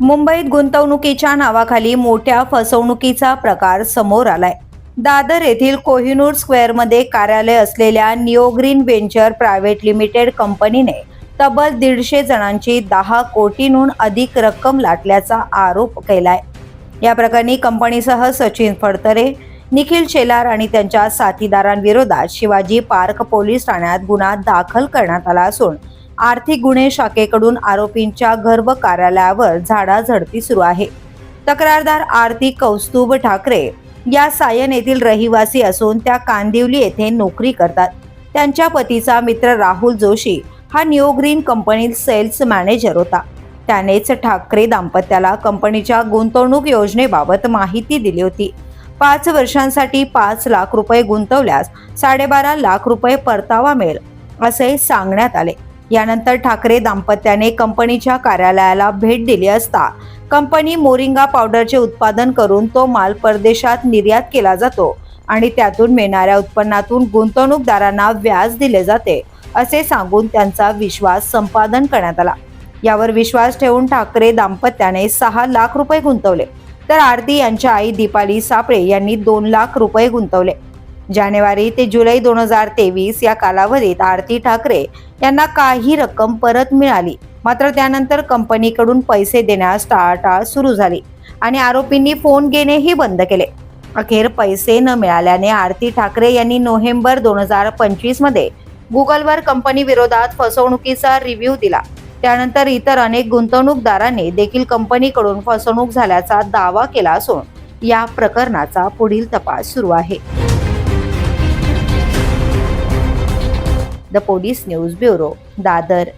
मुंबईत गुंतवणुकीच्या नावाखाली मोठ्या फसवणुकीचा प्रकार समोर आलाय। दादर येथील कोहिनूर स्क्वेअरमध्ये कार्यालय असलेल्या neo green venture private limited कंपनीने तब्बल 150 जणांची 10 कोटींहून अधिक रक्कम लाटल्याचा आरोप केलाय। या प्रकरणी कंपनीसह सचिन फडतरे, निखिल शेलार आणि त्यांच्या साथीदारांविरोधात शिवाजी पार्क पोलीस ठाण्यात गुन्हा दाखल करण्यात आला असून आर्थिक गुन्हे शाखेकडून आरोपींच्या गर्भ कार्यालयावर झाडाझडती सुरू आहे। तक्रारदार आरती कौस्तुभ ठाकरे या सायन येथील रहिवासी असून त्या कांदिवली येथे नोकरी करतात। त्यांच्या पतीचा मित्र राहुल जोशी हा निओ ग्रीन कंपनीत सेल्स मॅनेजर होता। त्यानेच ठाकरे दाम्पत्याला कंपनीच्या गुंतवणूक योजनेबाबत माहिती दिली होती। 5 वर्षांसाठी 5 लाख रुपये गुंतवल्यास 12.5 लाख रुपये परतावा मिळेल असे सांगण्यात आले। यानंतर ठाकरे दाम्पत्याने कंपनीच्या कार्यालयाला भेट दिली असता कंपनी मोरिंगा पावडरचे उत्पादन करून तो माल परदेशात निर्यात केला जातो आणि त्यातून मिळणाऱ्या उत्पन्नातून गुंतवणूकदारांना व्याज दिले जाते असे सांगून त्यांचा विश्वास संपादन करण्यात आला। यावर विश्वास ठेवून ठाकरे दाम्पत्याने 6 लाख रुपये गुंतवले, तर आरती यांच्या आई दीपाली सापळे यांनी 2 लाख रुपये गुंतवले। जानेवारी ते जुलै 2023 या कालावधीत आरती ठाकरे यांना काही रक्कम परत मिळाली, मात्र त्यानंतर कंपनीकडून पैसे देण्यास टाळाटाळ सुरू झाली आणि आरोपींनी फोन घेणेही बंद केले। अखेर पैसे न मिळाल्याने आरती ठाकरे यांनी नोव्हेंबर 2025 मध्ये गुगलवर कंपनी विरोधात फसवणुकीचा रिव्ह्यू दिला। त्यानंतर इतर अनेक गुंतवणूकदारांनी देखील कंपनीकडून फसवणूक झाल्याचा दावा केला असून या प्रकरणाचा पुढील तपास सुरू आहे। The police news bureau, Dadar.